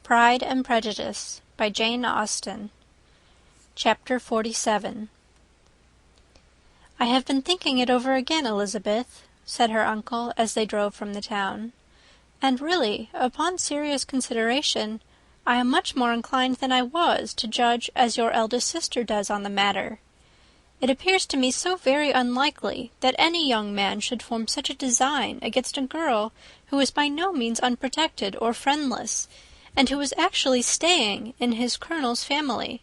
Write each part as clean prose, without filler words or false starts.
Pride and Prejudice, by Jane Austen. Chapter 47. "I have been thinking it over again, Elizabeth," said her uncle, as they drove from the town, "and really, upon serious consideration, I am much more inclined than I was to judge as your eldest sister does on the matter. It appears to me so very unlikely that any young man should form such a design against a girl who is by no means unprotected or friendless, and who is actually staying in his colonel's family,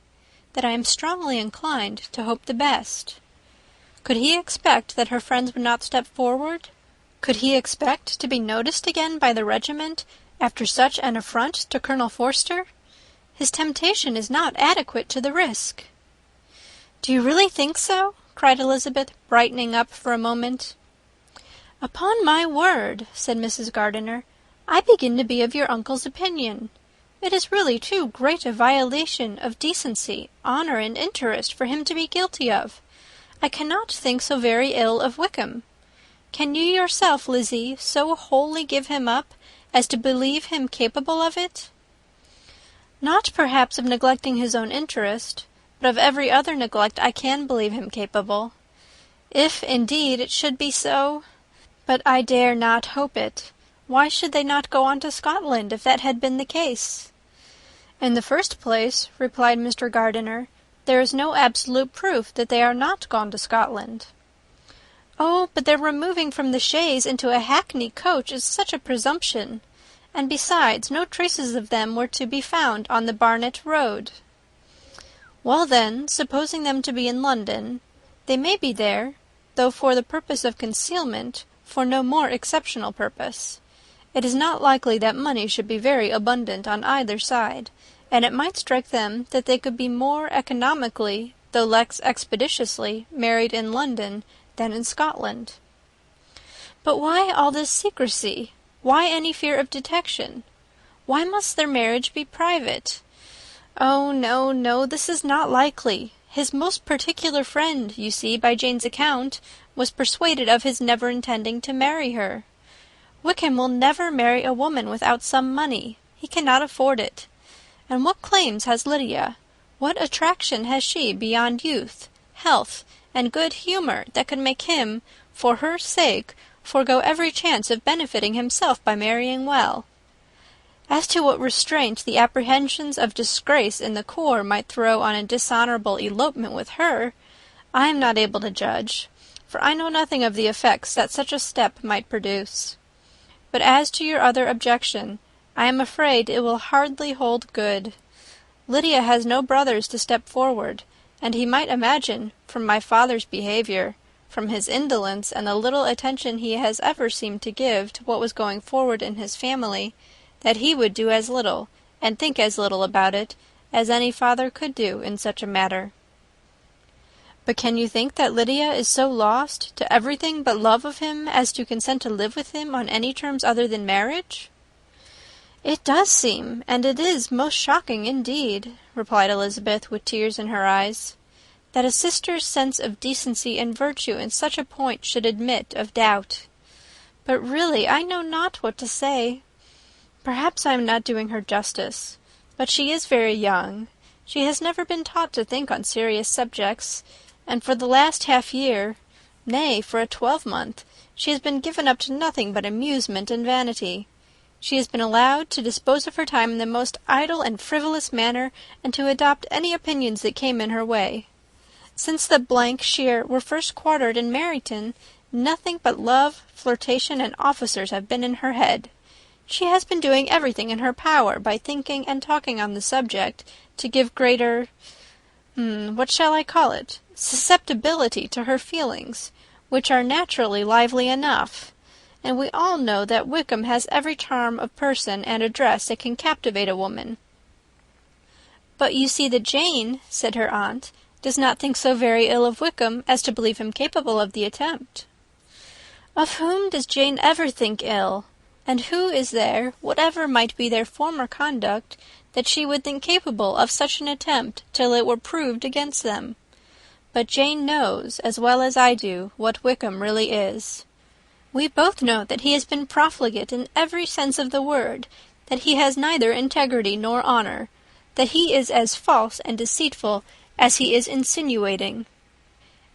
that I am strongly inclined to hope the best. Could he expect that her friends would not step forward? Could he expect to be noticed again by the regiment after such an affront to Colonel Forster? His temptation is not adequate to the risk." "Do you really think so?" cried Elizabeth, brightening up for a moment. "Upon my word," said Mrs. Gardiner, "I begin to be of your uncle's opinion. It is really too great a violation of decency, honour, and interest for him to be guilty of. I cannot think so very ill of Wickham. Can you yourself, Lizzie, so wholly give him up as to believe him capable of it?" "Not perhaps of neglecting his own interest, but of every other neglect I can believe him capable. If, indeed, it should be so. But I dare not hope it. Why should they not go on to Scotland, if that had been the case?" "In the first place," replied Mr. Gardiner, "there is no absolute proof that they are not gone to Scotland." "Oh, but their removing from the chaise into a hackney coach is such a presumption; and besides, no traces of them were to be found on the Barnet road." "Well then, supposing them to be in London, they may be there, though for the purpose of concealment, for no more exceptional purpose. It is not likely that money should be very abundant on either side, and it might strike them that they could be more economically, though less expeditiously, married in London than in Scotland." "But why all this secrecy? Why any fear of detection? Why must their marriage be private? Oh, no, no, this is not likely. His most particular friend, you see, by Jane's account, was persuaded of his never intending to marry her. Wickham will never marry a woman without some money. He cannot afford it. And what claims has Lydia? What attraction has she beyond youth, health, and good humour that could make him, for her sake, forego every chance of benefiting himself by marrying well? As to what restraint the apprehensions of disgrace in the corps might throw on a dishonourable elopement with her, I am not able to judge, for I know nothing of the effects that such a step might produce. But as to your other objection, I am afraid it will hardly hold good. Lydia has no brothers to step forward, and he might imagine, from my father's behaviour, from his indolence and the little attention he has ever seemed to give to what was going forward in his family, that he would do as little, and think as little about it, as any father could do in such a matter." "But can you think that Lydia is so lost to everything but love of him as to consent to live with him on any terms other than marriage?" "It does seem, and it is most shocking indeed," replied Elizabeth, with tears in her eyes, "that a sister's sense of decency and virtue in such a point should admit of doubt. But really I know not what to say. Perhaps I am not doing her justice, but she is very young. She has never been taught to think on serious subjects, and for the last half-year, nay, for a 12-month, she has been given up to nothing but amusement and vanity. She has been allowed to dispose of her time in the most idle and frivolous manner, and to adopt any opinions that came in her way. Since the Shire were first quartered in Meryton, nothing but love, flirtation, and officers have been in her head. She has been doing everything in her power, by thinking and talking on the subject, to give greater, what shall I call it, susceptibility to her feelings, which are naturally lively enough. And we all know that Wickham has every charm of person and address that can captivate a woman." "But you see that Jane," said her aunt, "does not think so very ill of Wickham as to believe him capable of the attempt." "Of whom does Jane ever think ill? And who is there, whatever might be their former conduct, that she would think capable of such an attempt till it were proved against them? But Jane knows, as well as I do, what Wickham really is. We both know that he has been profligate in every sense of the word, that he has neither integrity nor honour, that he is as false and deceitful as he is insinuating."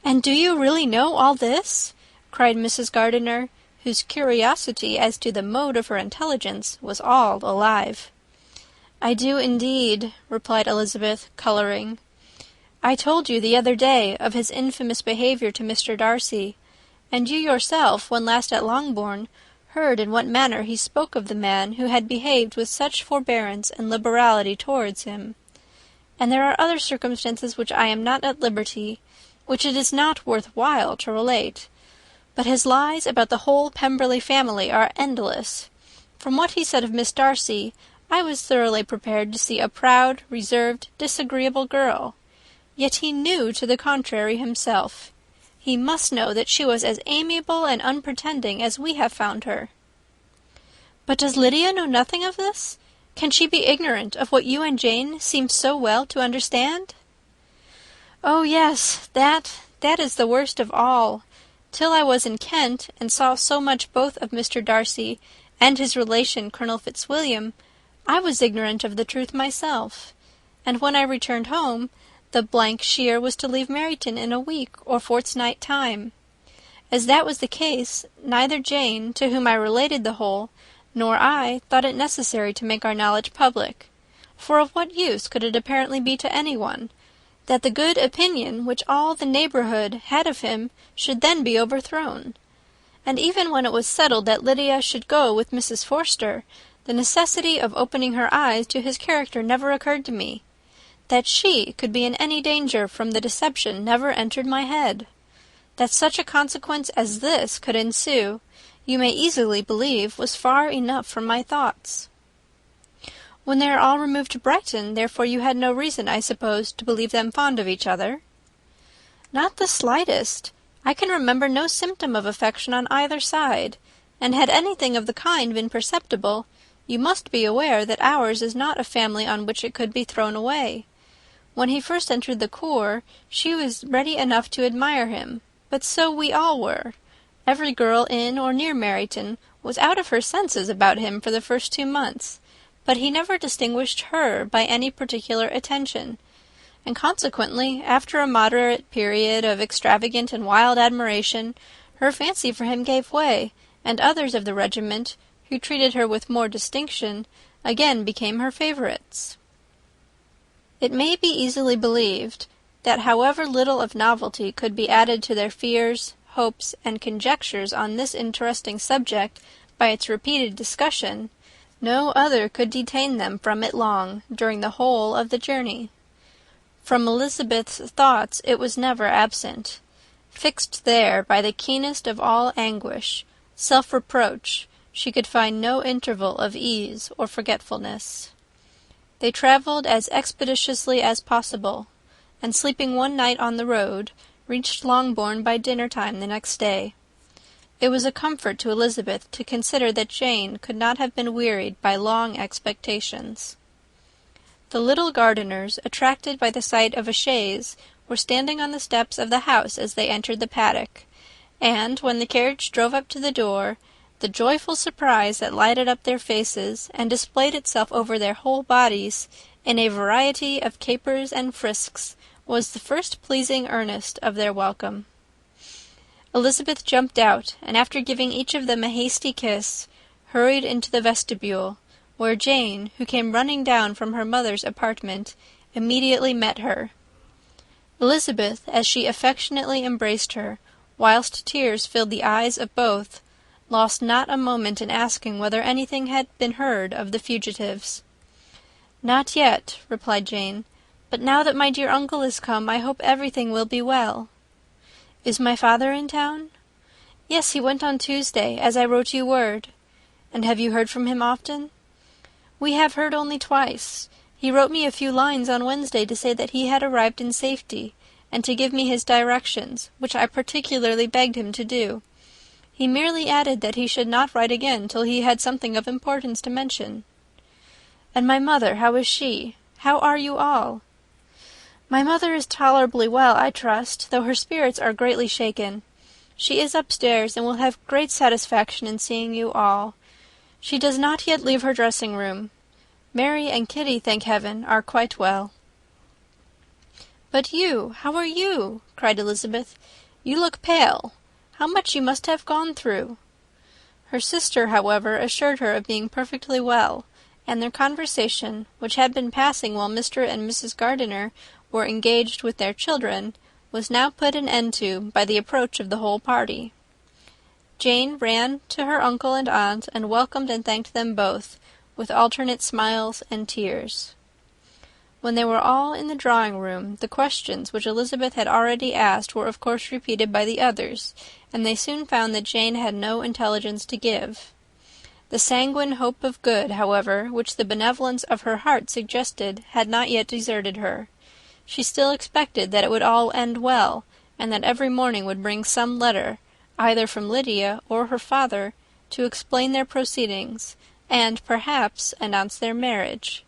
"And do you really know all this?" cried Mrs. Gardiner, whose curiosity as to the mode of her intelligence was all alive. "I do indeed," replied Elizabeth, colouring. "I told you the other day of his infamous behaviour to Mr. Darcy, and you yourself, when last at Longbourn, heard in what manner he spoke of the man who had behaved with such forbearance and liberality towards him. And there are other circumstances which I am not at liberty, which it is not worth while to relate. But his lies about the whole Pemberley family are endless. From what he said of Miss Darcy, I was thoroughly prepared to see a proud, reserved, disagreeable girl. Yet he knew to the contrary himself. He must know that she was as amiable and unpretending as we have found her." "But does Lydia know nothing of this? Can she be ignorant of what you and Jane seem so well to understand?" "Oh, yes, that is the worst of all. Till I was in Kent, and saw so much both of Mr. Darcy and his relation Colonel Fitzwilliam, I was ignorant of the truth myself. And when I returned home, the shear was to leave Meryton in a week or fortnight time. As that was the case, neither Jane, to whom I related the whole, nor I thought it necessary to make our knowledge public. For of what use could it apparently be to anyone, that the good opinion which all the neighbourhood had of him should then be overthrown? And even when it was settled that Lydia should go with Mrs. Forster, the necessity of opening her eyes to his character never occurred to me. That she could be in any danger from the deception never entered my head. That such a consequence as this could ensue, you may easily believe, was far enough from my thoughts." "When they are all removed to Brighton, therefore you had no reason, I suppose, to believe them fond of each other?" "Not the slightest. I can remember no symptom of affection on either side, and had anything of the kind been perceptible, you must be aware that ours is not a family on which it could be thrown away. When he first entered the corps, she was ready enough to admire him, but so we all were. Every girl in or near Meryton was out of her senses about him for the first 2 months, but he never distinguished her by any particular attention, and consequently, after a moderate period of extravagant and wild admiration, her fancy for him gave way, and others of the regiment, who treated her with more distinction, again became her favourites." It may be easily believed that however little of novelty could be added to their fears, hopes, and conjectures on this interesting subject by its repeated discussion, no other could detain them from it long during the whole of the journey. From Elizabeth's thoughts it was never absent. Fixed there by the keenest of all anguish, self-reproach, she could find no interval of ease or forgetfulness. They travelled as expeditiously as possible, and sleeping one night on the road, reached Longbourn by dinner-time the next day. It was a comfort to Elizabeth to consider that Jane could not have been wearied by long expectations. The little Gardiners, attracted by the sight of a chaise, were standing on the steps of the house as they entered the paddock, and, when the carriage drove up to the door, the joyful surprise that lighted up their faces and displayed itself over their whole bodies in a variety of capers and frisks was the first pleasing earnest of their welcome. Elizabeth jumped out, and after giving each of them a hasty kiss, hurried into the vestibule, where Jane, who came running down from her mother's apartment, immediately met her. Elizabeth, as she affectionately embraced her, whilst tears filled the eyes of both, lost not a moment in asking whether anything had been heard of the fugitives. "Not yet," replied Jane, "but now that my dear uncle is come, I hope everything will be well." "Is my father in town?" "Yes, he went on Tuesday, as I wrote you word." "And have you heard from him often?" "We have heard only twice. He wrote me a few lines on Wednesday to say that he had arrived in safety, and to give me his directions, which I particularly begged him to do. He merely added that he should not write again till he had something of importance to mention." "And my mother, how is she? How are you all?" "My mother is tolerably well, I trust, though her spirits are greatly shaken. She is upstairs, and will have great satisfaction in seeing you all. She does not yet leave her dressing-room. Mary and Kitty, thank heaven, are quite well." "But you, how are you?" cried Elizabeth. "You look pale. How much you must have gone through!" Her sister, however, assured her of being perfectly well, and their conversation, which had been passing while Mr. and Mrs. Gardiner were engaged with their children, was now put an end to by the approach of the whole party. Jane ran to her uncle and aunt, and welcomed and thanked them both, with alternate smiles and tears. When they were all in the drawing-room, the questions which Elizabeth had already asked were of course repeated by the others, and they soon found that Jane had no intelligence to give. The sanguine hope of good, however, which the benevolence of her heart suggested, had not yet deserted her. She still expected that it would all end well, and that every morning would bring some letter, either from Lydia or her father, to explain their proceedings, and, perhaps, announce their marriage.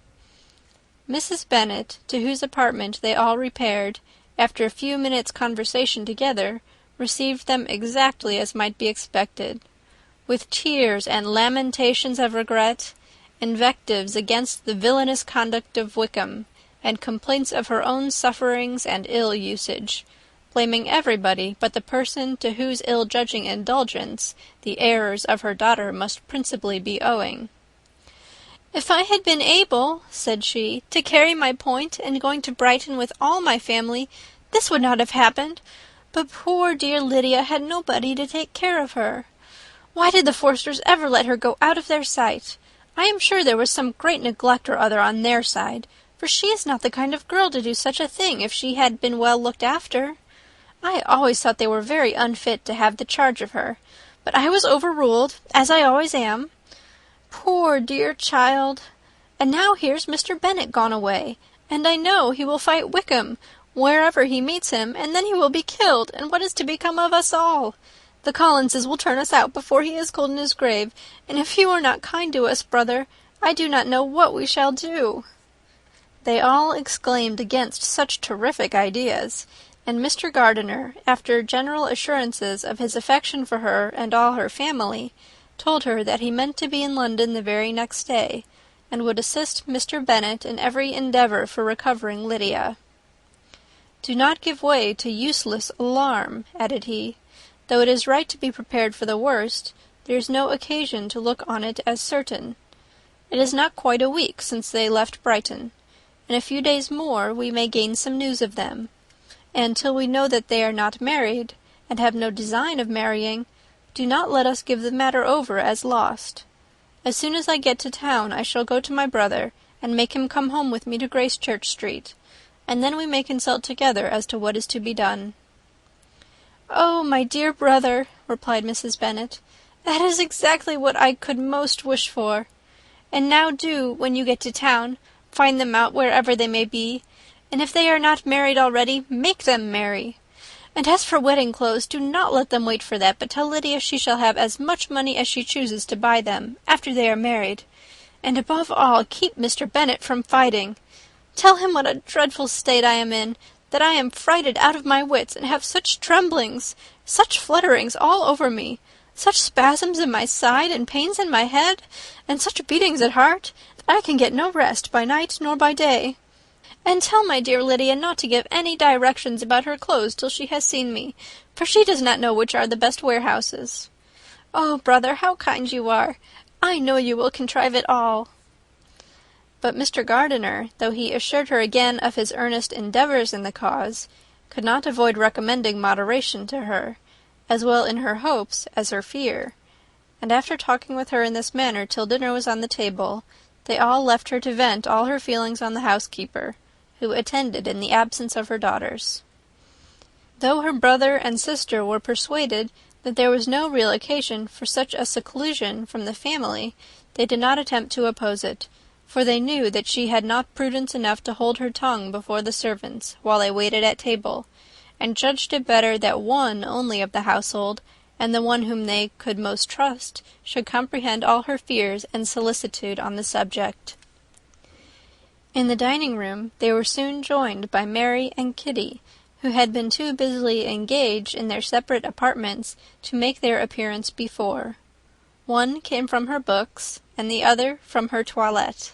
Mrs. Bennet, to whose apartment they all repaired, after a few minutes' conversation together, received them exactly as might be expected. With tears and lamentations of regret, invectives against the villainous conduct of Wickham, and complaints of her own sufferings and ill usage, blaming everybody but the person to whose ill-judging indulgence the errors of her daughter must principally be owing. "If I had been able," said she, "to carry my point in going to Brighton with all my family, this would not have happened. But poor dear Lydia had nobody to take care of her. Why did the Forsters ever let her go out of their sight? I am sure there was some great neglect or other on their side, for she is not the kind of girl to do such a thing if she had been well looked after. I always thought they were very unfit to have the charge of her, but I was overruled, as I always am. Poor dear child! And now here's Mr. Bennet gone away, and I know he will fight Wickham wherever he meets him, and then he will be killed, and what is to become of us all? The Collinses will turn us out before he is cold in his grave, and if you are not kind to us, brother, I do not know what we shall do." They all exclaimed against such terrific ideas, and Mr. Gardiner, after general assurances of his affection for her and all her family, told her that he meant to be in London the very next day, and would assist Mr. Bennet in every endeavour for recovering Lydia. "Do not give way to useless alarm," added he. "Though it is right to be prepared for the worst, there is no occasion to look on it as certain. It is not quite a week since they left Brighton. In a few days more we may gain some news of them, and till we know that they are not married, and have no design of marrying, do not let us give the matter over as lost. As soon as I get to town I shall go to my brother, and make him come home with me to Gracechurch Street, and then we may consult together as to what is to be done." "Oh, my dear brother," replied Mrs. Bennet, "that is exactly what I could most wish for. And now do, when you get to town, find them out wherever they may be, and if they are not married already, make them marry. And as for wedding clothes, do not let them wait for that, but tell Lydia she shall have as much money as she chooses to buy them, after they are married. And above all, keep Mr. Bennet from fighting. Tell him what a dreadful state I am in, that I am frighted out of my wits, and have such tremblings, such flutterings all over me, such spasms in my side, and pains in my head, and such beatings at heart, that I can get no rest by night nor by day. And tell my dear Lydia not to give any directions about her clothes till she has seen me, for she does not know which are the best warehouses. Oh, brother, how kind you are! I know you will contrive it all." But Mr. Gardiner, though he assured her again of his earnest endeavours in the cause, could not avoid recommending moderation to her, as well in her hopes as her fear, and after talking with her in this manner till dinner was on the table, they all left her to vent all her feelings on the housekeeper, who attended in the absence of her daughters. Though her brother and sister were persuaded that there was no real occasion for such a seclusion from the family, they did not attempt to oppose it, for they knew that she had not prudence enough to hold her tongue before the servants while they waited at table, and judged it better that one only of the household, and the one whom they could most trust, should comprehend all her fears and solicitude on the subject. In the dining-room they were soon joined by Mary and Kitty, who had been too busily engaged in their separate apartments to make their appearance before. One came from her books, and the other from her toilette.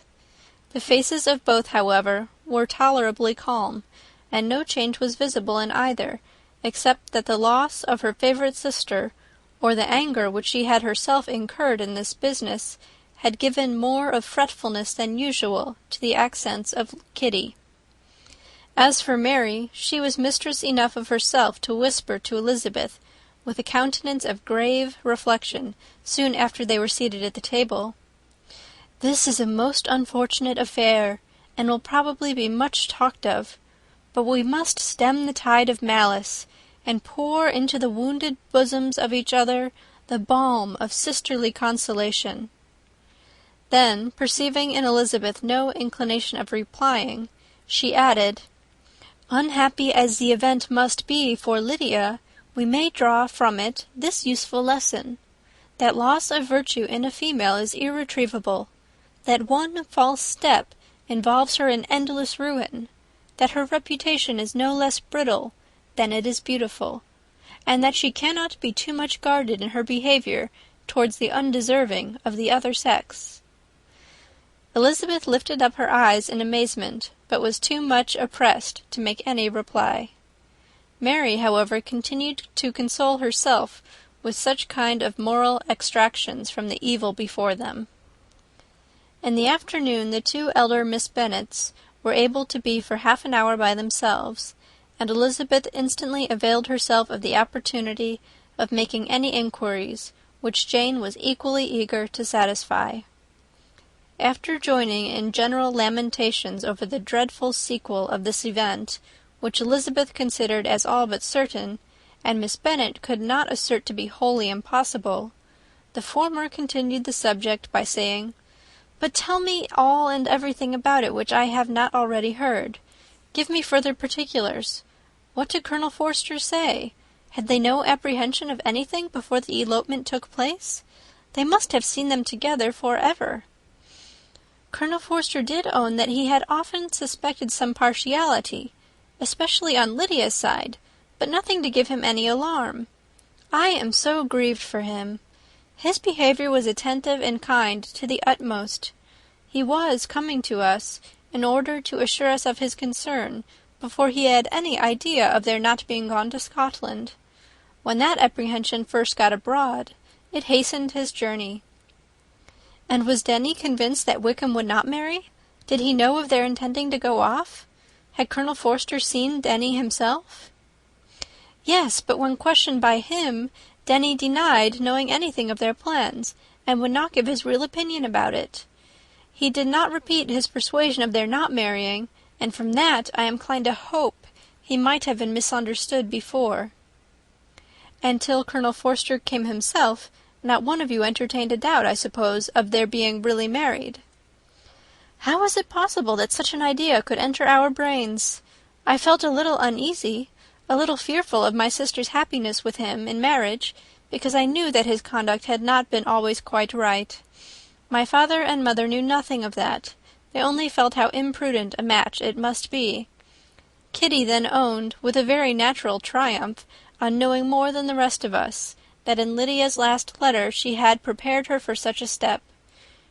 The faces of both, however, were tolerably calm, and no change was visible in either, except that the loss of her favourite sister, or the anger which she had herself incurred in this business, had given more of fretfulness than usual to the accents of Kitty. As for Mary, she was mistress enough of herself to whisper to Elizabeth, with a countenance of grave reflection, soon after they were seated at the table, "This is a most unfortunate affair, and will probably be much talked of. But we must stem the tide of malice, and pour into the wounded bosoms of each other the balm of sisterly consolation." Then, perceiving in Elizabeth no inclination of replying, she added, "Unhappy as the event must be for Lydia, we may draw from it this useful lesson, that loss of virtue in a female is irretrievable, that one false step involves her in endless ruin, that her reputation is no less brittle than it is beautiful, and that she cannot be too much guarded in her behaviour towards the undeserving of the other sex." Elizabeth lifted up her eyes in amazement, but was too much oppressed to make any reply. Mary, however, continued to console herself with such kind of moral extractions from the evil before them. In the afternoon the two elder Miss Bennets were able to be for half an hour by themselves, and Elizabeth instantly availed herself of the opportunity of making any inquiries, which Jane was equally eager to satisfy. After joining in general lamentations over the dreadful sequel of this event, which Elizabeth considered as all but certain, and Miss Bennet could not assert to be wholly impossible, the former continued the subject by saying, "But tell me all and everything about it which I have not already heard. Give me further particulars. What did Colonel Forster say? Had they no apprehension of anything before the elopement took place? They must have seen them together for ever." "Colonel Forster did own that he had often suspected some partiality, especially on Lydia's side, but nothing to give him any alarm. I am so grieved for him. His behaviour was attentive and kind to the utmost. He was coming to us in order to assure us of his concern, before he had any idea of their not being gone to Scotland. When that apprehension first got abroad, it hastened his journey." "And was Denny convinced that Wickham would not marry? Did he know of their intending to go off? Had Colonel Forster seen Denny himself?" "Yes, but when questioned by him, Denny denied knowing anything of their plans, and would not give his real opinion about it. He did not repeat his persuasion of their not marrying, and from that I am inclined to hope he might have been misunderstood before." "And till Colonel Forster came himself, not one of you entertained a doubt, I suppose, of their being really married?" "How was it possible that such an idea could enter our brains? I felt a little uneasy, a little fearful of my sister's happiness with him in marriage, because I knew that his conduct had not been always quite right. My father and mother knew nothing of that. They only felt how imprudent a match it must be. Kitty then owned, with a very natural triumph, on knowing more than the rest of us, that in Lydia's last letter she had prepared her for such a step.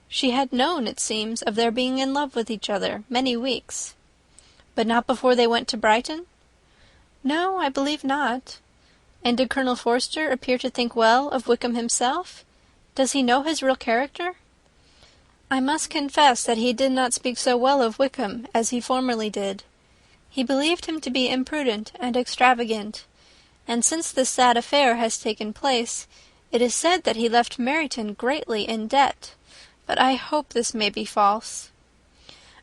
She had known, it seems, of their being in love with each other many weeks." "But not before they went to Brighton?" "No, I believe not." "And did Colonel Forster appear to think well of Wickham himself? Does he know his real character?" "I must confess that he did not speak so well of Wickham as he formerly did. He believed him to be imprudent and extravagant, and since this sad affair has taken place, it is said that he left Meryton greatly in debt. But I hope this may be false."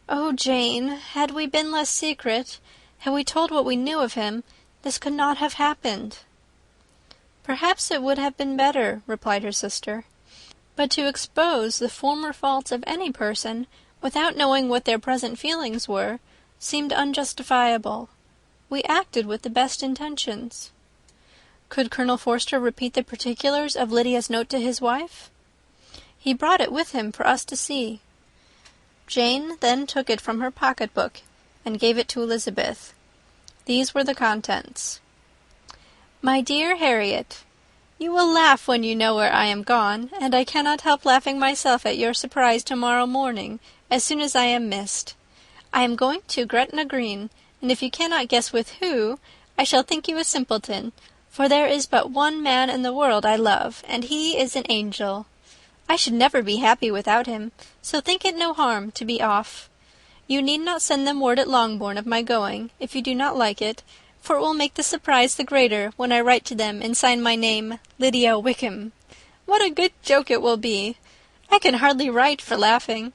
"Oh, Jane, had we been less secret, had we told what we knew of him, this could not have happened." "Perhaps it would have been better," replied her sister. "But to expose the former faults of any person, without knowing what their present feelings were, seemed unjustifiable. We acted with the best intentions." "Could Colonel Forster repeat the particulars of Lydia's note to his wife?" "He brought it with him for us to see." Jane then took it from her pocket-book and gave it to Elizabeth. These were the contents. "My dear Harriet, You will laugh when you know where I am gone, and I cannot help laughing myself at your surprise tomorrow morning, as soon as I am missed. I am going to Gretna Green, and if you cannot guess with who, I shall think you a simpleton, for there is but one man in the world I love, and he is an angel. I should never be happy without him, so think it no harm to be off. You need not send them word at Longbourn of my going, if you do not like it, for it will make the surprise the greater when I write to them and sign my name Lydia Wickham. What a good joke it will be! I can hardly write for laughing.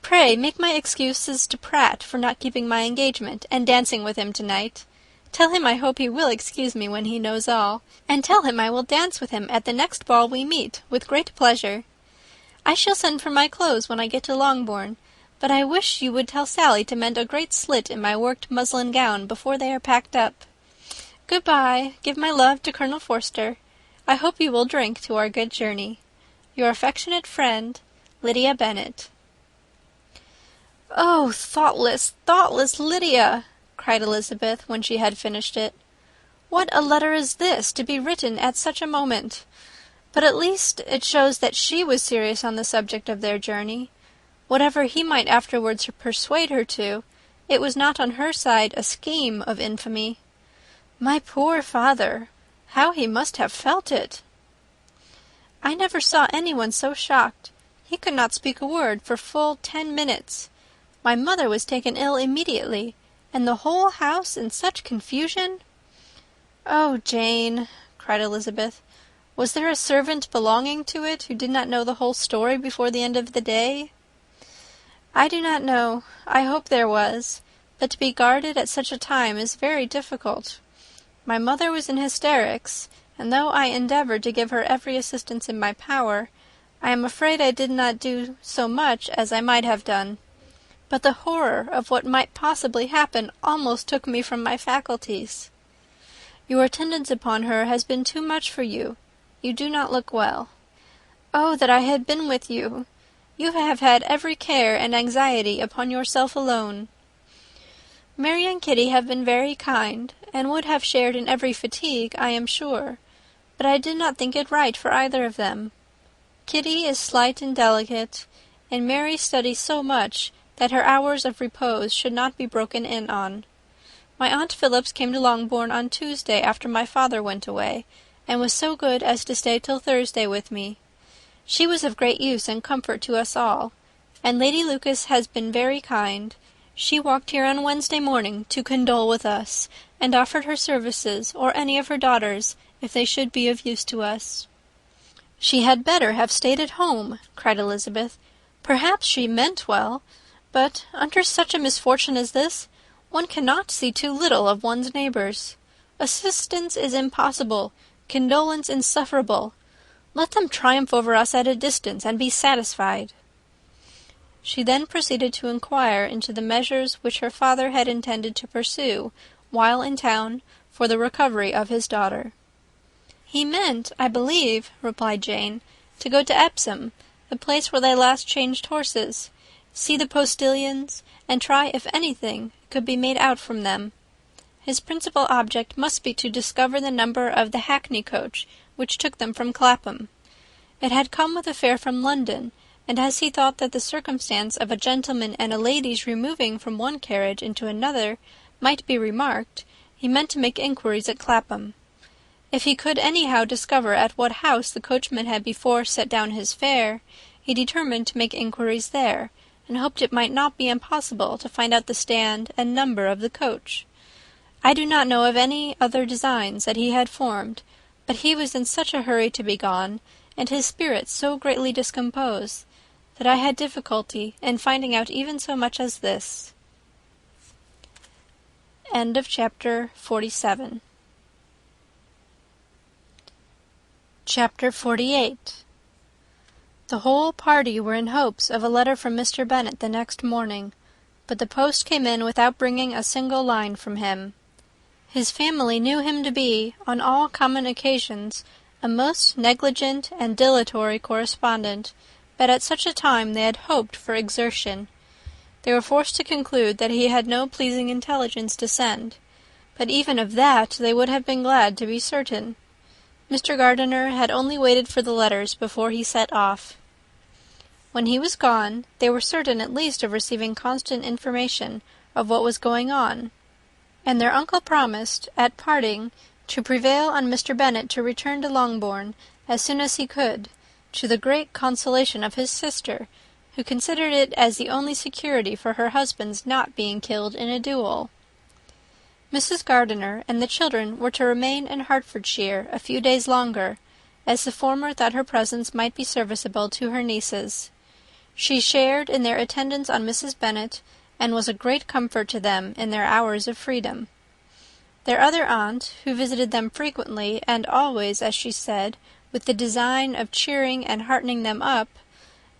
Pray make my excuses to Pratt for not keeping my engagement and dancing with him tonight. Tell him I hope he will excuse me when he knows all, and tell him I will dance with him at the next ball we meet, with great pleasure. I shall send for my clothes when I get to Longbourn, but I wish you would tell Sally to mend a great slit in my worked muslin gown before they are packed up. Good-bye. Give my love to Colonel Forster. I hope you will drink to our good journey. Your affectionate friend, Lydia Bennet. "Oh, thoughtless, thoughtless Lydia!" cried Elizabeth, when she had finished it. "What a letter is this, to be written at such a moment! But at least it shows that she was serious on the subject of their journey. Whatever he might afterwards persuade her to, it was not on her side a scheme of infamy. My poor father! How he must have felt it! I never saw anyone so shocked. He could not speak a word for full 10 minutes. My mother was taken ill immediately, and the whole house in such confusion." "Oh, Jane," cried Elizabeth, "was there a servant belonging to it who did not know the whole story before the end of the day?" "I do not know. I hope there was, but to be guarded at such a time is very difficult. My mother was in hysterics, and though I endeavoured to give her every assistance in my power, I am afraid I did not do so much as I might have done. But the horror of what might possibly happen almost took me from my faculties. Your attendance upon her has been too much for you. You do not look well. Oh, that I had been with you! You have had every care and anxiety upon yourself alone. Mary and Kitty have been very kind, and would have shared in every fatigue, I am sure, but I did not think it right for either of them. Kitty is slight and delicate, and Mary studies so much that her hours of repose should not be broken in on. My Aunt Phillips came to Longbourn on Tuesday after my father went away, and was so good as to stay till Thursday with me. She was of great use and comfort to us all, and Lady Lucas has been very kind. She walked here on Wednesday morning to condole with us, and offered her services, or any of her daughters, if they should be of use to us." "She had better have stayed at home," cried Elizabeth. "Perhaps she meant well, but under such a misfortune as this, one cannot see too little of one's neighbours. Assistance is impossible, condolence insufferable. Let them triumph over us at a distance, and be satisfied." She then proceeded to inquire into the measures which her father had intended to pursue, while in town, for the recovery of his daughter. "He meant, I believe," replied Jane, "to go to Epsom, the place where they last changed horses, see the postilions, and try if anything could be made out from them. His principal object must be to discover the number of the hackney coach which took them from Clapham. It had come with a fare from London, and as he thought that the circumstance of a gentleman and a lady's removing from one carriage into another might be remarked, he meant to make inquiries at Clapham. If he could anyhow discover at what house the coachman had before set down his fare, he determined to make inquiries there, and hoped it might not be impossible to find out the stand and number of the coach. I do not know of any other designs that he had formed, but he was in such a hurry to be gone, and his spirits so greatly discomposed, that I had difficulty in finding out even so much as this." End of chapter 47. Chapter 48. The whole party were in hopes of a letter from Mr. Bennet the next morning, but the post came in without bringing a single line from him. His family knew him to be, on all common occasions, a most negligent and dilatory correspondent, but at such a time they had hoped for exertion. They were forced to conclude that he had no pleasing intelligence to send, but even of that they would have been glad to be certain. Mr. Gardiner had only waited for the letters before he set off. When he was gone, they were certain at least of receiving constant information of what was going on, and their uncle promised, at parting, to prevail on Mr. Bennet to return to Longbourn as soon as he could, to the great consolation of his sister, who considered it as the only security for her husband's not being killed in a duel. Mrs. Gardiner and the children were to remain in Hertfordshire a few days longer, as the former thought her presence might be serviceable to her nieces. She shared in their attendance on Mrs. Bennet, and was a great comfort to them in their hours of freedom. Their other aunt, who visited them frequently, and always, as she said, with the design of cheering and heartening them up,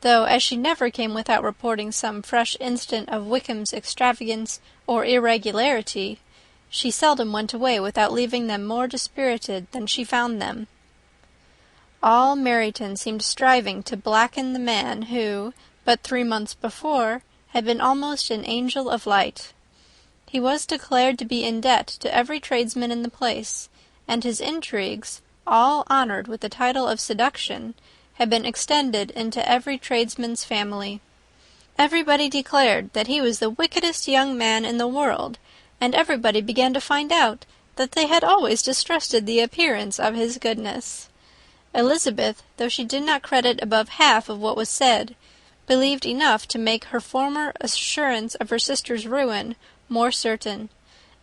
though as she never came without reporting some fresh instance of Wickham's extravagance or irregularity, she seldom went away without leaving them more dispirited than she found them. All Meryton seemed striving to blacken the man who, but 3 months before, had been almost an angel of light. He was declared to be in debt to every tradesman in the place, and his intrigues, all honoured with the title of seduction, had been extended into every tradesman's family. Everybody declared that he was the wickedest young man in the world, and everybody began to find out that they had always distrusted the appearance of his goodness. Elizabeth, though she did not credit above half of what was said, believed enough to make her former assurance of her sister's ruin more certain,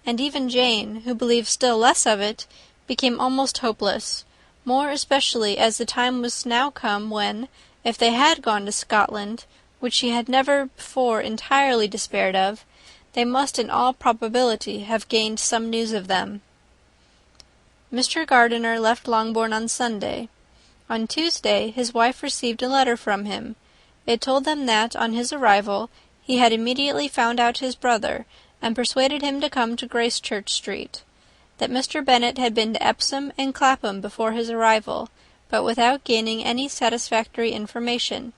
and even Jane, who believed still less of it, became almost hopeless, more especially as the time was now come when, if they had gone to Scotland, which she had never before entirely despaired of, they must in all probability have gained some news of them. Mr. Gardiner left Longbourn on Sunday. On Tuesday his wife received a letter from him. It told them that, on his arrival, he had immediately found out his brother, and persuaded him to come to Gracechurch Street; that Mr. Bennet had been to Epsom and Clapham before his arrival, but without gaining any satisfactory information,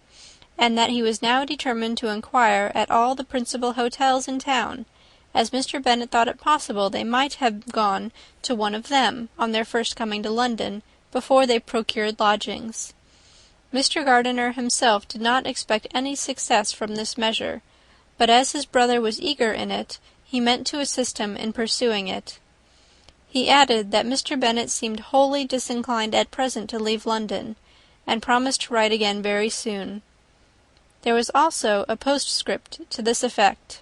and that he was now determined to inquire at all the principal hotels in town, as Mr. Bennet thought it possible they might have gone to one of them, on their first coming to London, before they procured lodgings. Mr. Gardiner himself did not expect any success from this measure, but as his brother was eager in it, he meant to assist him in pursuing it. He added that Mr. Bennet seemed wholly disinclined at present to leave London, and promised to write again very soon. There was also a postscript to this effect: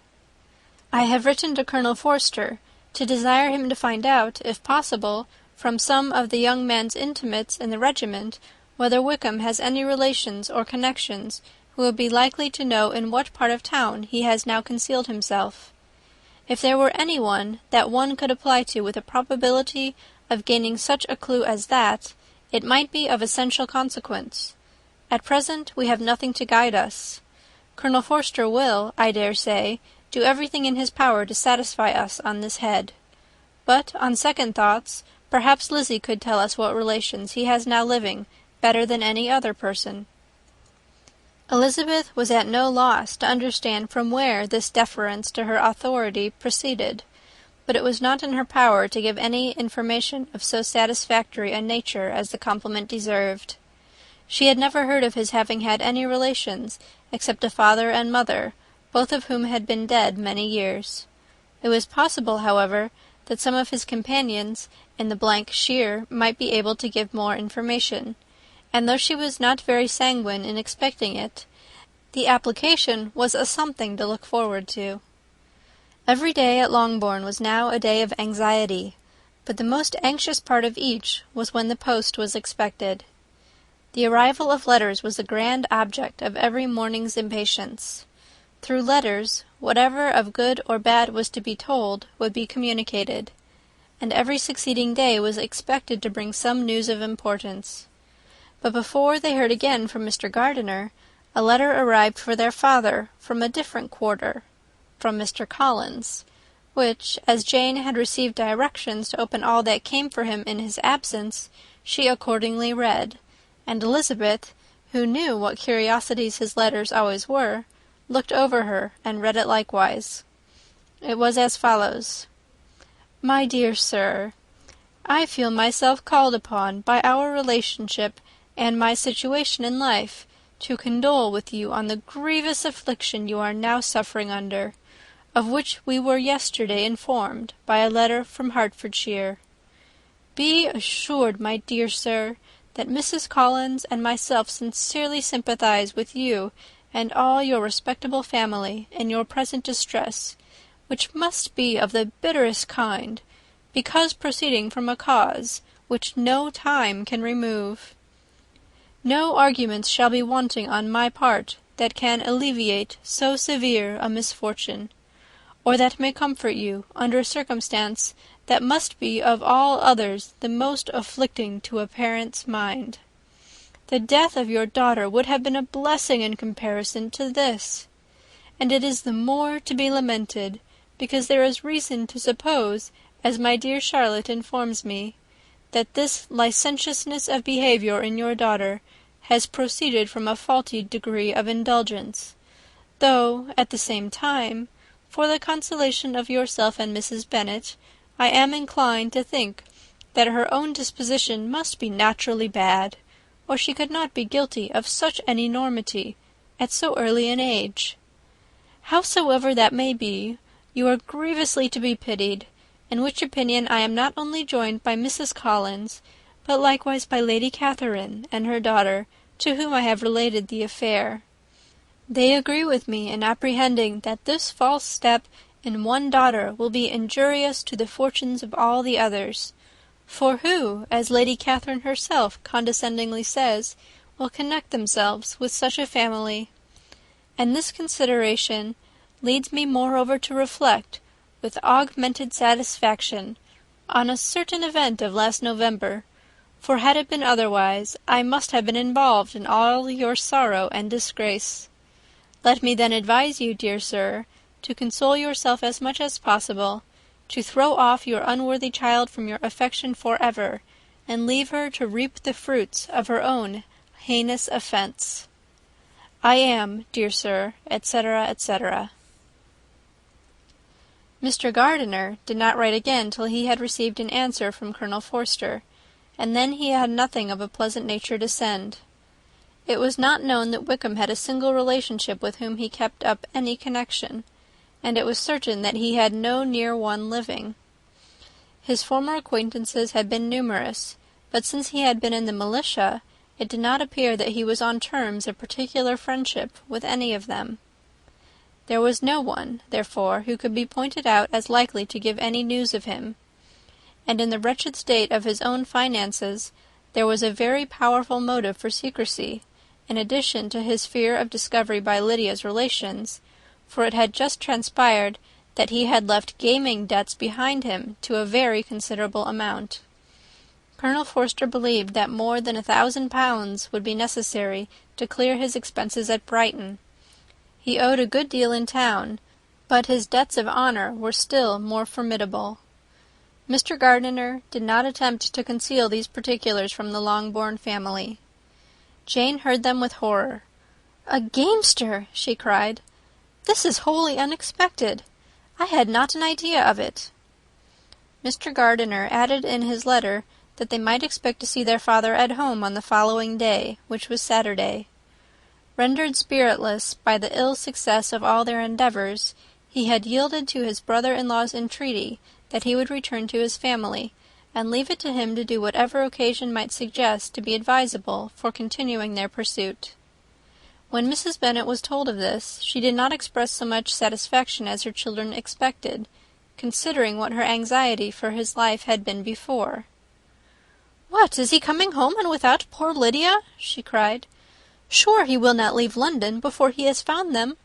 "I have written to Colonel Forster, to desire him to find out, if possible, from some of the young man's intimates in the regiment, whether Wickham has any relations or connections who will be likely to know in what part of town he has now concealed himself. If there were any one that one could apply to with a probability of gaining such a clue as that, it might be of essential consequence. At present we have nothing to guide us. Colonel Forster will, I dare say, do everything in his power to satisfy us on this head. But, on second thoughts, perhaps Lizzie could tell us what relations he has now living, better than any other person." Elizabeth was at no loss to understand from where this deference to her authority proceeded, but it was not in her power to give any information of so satisfactory a nature as the compliment deserved. She had never heard of his having had any relations, except a father and mother, both of whom had been dead many years. It was possible, however, that some of his companions in the shire might be able to give more information, and though she was not very sanguine in expecting it, the application was a something to look forward to. Every day at Longbourn was now a day of anxiety, but the most anxious part of each was when the post was expected. The arrival of letters was the grand object of every morning's impatience. Through letters, whatever of good or bad was to be told would be communicated, and every succeeding day was expected to bring some news of importance. But before they heard again from Mr. Gardiner, a letter arrived for their father from a different quarter, from Mr. Collins, which, as Jane had received directions to open all that came for him in his absence, she accordingly read, and Elizabeth, who knew what curiosities his letters always were, looked over her and read it likewise. It was as follows: "My dear Sir, I feel myself called upon by our relationship and my situation in life to condole with you on the grievous affliction you are now suffering under, of which we were yesterday informed by a letter from Hertfordshire. Be assured, my dear sir, that Mrs. Collins and myself sincerely sympathize with you and all your respectable family in your present distress, which must be of the bitterest kind, because proceeding from a cause which no time can remove. No arguments shall be wanting on my part that can alleviate so severe a misfortune, or that may comfort you under a circumstance that must be of all others the most afflicting to a parent's mind. The death of your daughter would have been a blessing in comparison to this, and it is the more to be lamented, because there is reason to suppose, as my dear Charlotte informs me, that this licentiousness of behaviour in your daughter has proceeded from a faulty degree of indulgence, though, at the same time, for the consolation of yourself and Mrs. Bennet, I am inclined to think that her own disposition must be naturally bad, or she could not be guilty of such an enormity at so early an age. Howsoever that may be, you are grievously to be pitied, in which opinion I am not only joined by Mrs. Collins, but likewise by Lady Catherine and her daughter, to whom I have related the affair. They agree with me in apprehending that this false step in one daughter will be injurious to the fortunes of all the others, for who, as Lady Catherine herself condescendingly says, will connect themselves with such a family? And this consideration leads me moreover to reflect, with augmented satisfaction, on a certain event of last November, for had it been otherwise, I must have been involved in all your sorrow and disgrace. Let me then advise you, dear sir, to console yourself as much as possible, to throw off your unworthy child from your affection for ever, and leave her to reap the fruits of her own heinous offence. I am, dear sir, etc., etc. Mr. Gardiner did not write again till he had received an answer from Colonel Forster, and then he had nothing of a pleasant nature to send. It was not known that Wickham had a single relationship with whom he kept up any connection, and it was certain that he had no near one living. His former acquaintances had been numerous, but since he had been in the militia, it did not appear that he was on terms of particular friendship with any of them. There was no one, therefore, who could be pointed out as likely to give any news of him, and in the wretched state of his own finances there was a very powerful motive for secrecy, in addition to his fear of discovery by Lydia's relations, for it had just transpired that he had left gaming debts behind him to a very considerable amount. Colonel Forster believed that more than £1,000 would be necessary to clear his expenses at Brighton. He owed a good deal in town, but his debts of honour were still more formidable. Mr. Gardiner did not attempt to conceal these particulars from the Longbourn family. Jane heard them with horror. "A gamester!" she cried. "This is wholly unexpected. I had not an idea of it." Mr. Gardiner added in his letter that they might expect to see their father at home on the following day, which was Saturday. Rendered spiritless by the ill success of all their endeavours, he had yielded to his brother-in-law's entreaty that he would return to his family, and leave it to him to do whatever occasion might suggest to be advisable for continuing their pursuit. When Mrs. Bennet was told of this, she did not express so much satisfaction as her children expected, considering what her anxiety for his life had been before. "What, is he coming home, and without poor Lydia?" she cried. "Sure he will not leave London before he has found them.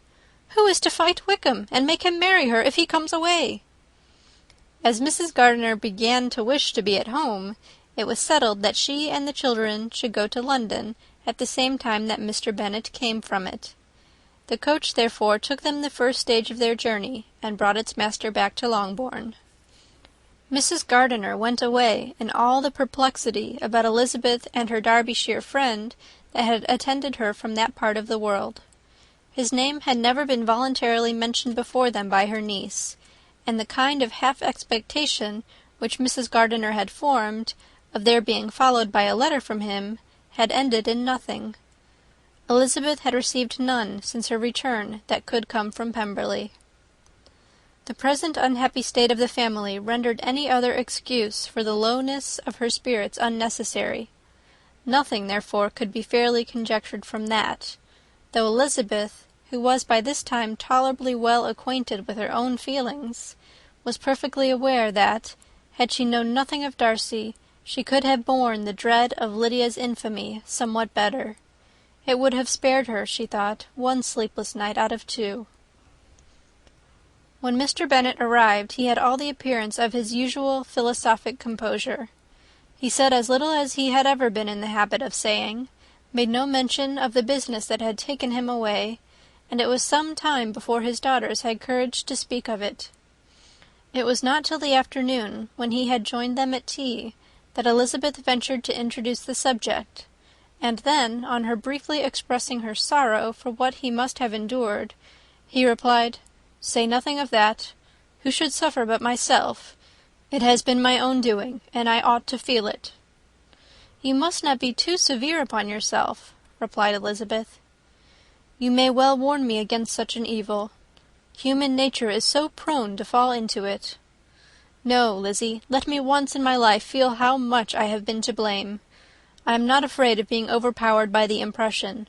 Who is to fight Wickham, and make him marry her if he comes away?" As Mrs. Gardiner began to wish to be at home, it was settled that she and the children should go to London at the same time that Mr. Bennet came from it. The coach therefore took them the first stage of their journey, and brought its master back to Longbourn. Mrs. Gardiner went away in all the perplexity about Elizabeth and her Derbyshire friend that had attended her from that part of the world. His name had never been voluntarily mentioned before them by her niece, and the kind of half-expectation which Mrs. Gardiner had formed, of their being followed by a letter from him, had ended in nothing. Elizabeth had received none since her return that could come from Pemberley. The present unhappy state of the family rendered any other excuse for the lowness of her spirits unnecessary. Nothing, therefore, could be fairly conjectured from that, though Elizabeth, who was by this time tolerably well acquainted with her own feelings, was perfectly aware that, had she known nothing of Darcy, she could have borne the dread of Lydia's infamy somewhat better. It would have spared her, she thought, one sleepless night out of 2. When Mr. Bennet arrived, he had all the appearance of his usual philosophic composure. He said as little as he had ever been in the habit of saying, made no mention of the business that had taken him away, and it was some time before his daughters had courage to speak of it. It was not till the afternoon, when he had joined them at tea, that Elizabeth ventured to introduce the subject, and then, on her briefly expressing her sorrow for what he must have endured, he replied, "Say nothing of that. Who should suffer but myself? It has been my own doing, and I ought to feel it." "You must not be too severe upon yourself," replied Elizabeth. "You may well warn me against such an evil. Human nature is so prone to fall into it. No, Lizzie, let me once in my life feel how much I have been to blame. I am not afraid of being overpowered by the impression.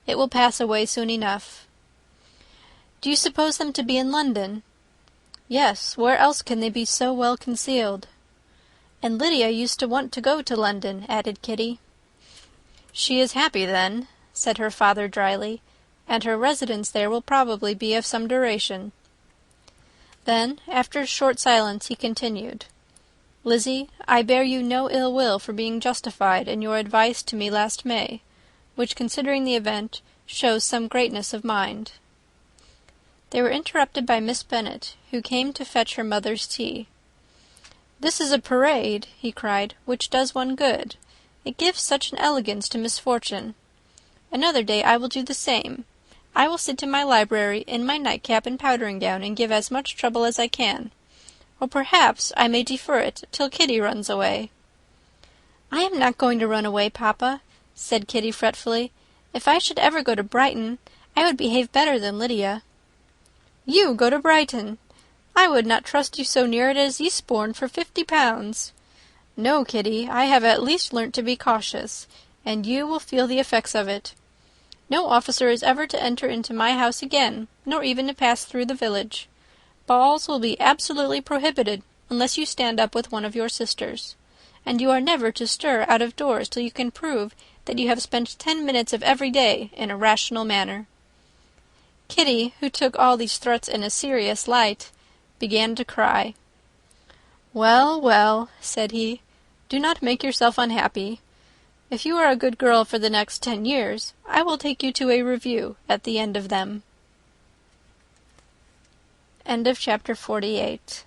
It will pass away soon enough." "Do you suppose them to be in London?" "Yes, where else can they be so well concealed?" "And Lydia used to want to go to London," added Kitty. "She is happy, then," said her father dryly, "and her residence there will probably be of some duration." Then, after a short silence, he continued, "Lizzie, I bear you no ill will for being justified in your advice to me last May, which, considering the event, shows some greatness of mind." They were interrupted by Miss Bennet, who came to fetch her mother's tea. "This is a parade," he cried, "which does one good. It gives such an elegance to misfortune. Another day I will do the same. I will sit in my library in my nightcap and powdering gown, and give as much trouble as I can. Or perhaps I may defer it till Kitty runs away." "I am not going to run away, papa," said Kitty fretfully. "If I should ever go to Brighton, I would behave better than Lydia." "You go to Brighton! I would not trust you so near it as Eastbourne for 50 pounds. No, Kitty, I have at least learnt to be cautious, and you will feel the effects of it. No officer is ever to enter into my house again, nor even to pass through the village. Balls will be absolutely prohibited, unless you stand up with one of your sisters. And you are never to stir out of doors till you can prove that you have spent 10 minutes of every day in a rational manner." Kitty, who took all these threats in a serious light, began to cry. "Well, well," said he, "do not make yourself unhappy. If you are a good girl for the next 10 years, I will take you to a review at the end of them." End of chapter 48.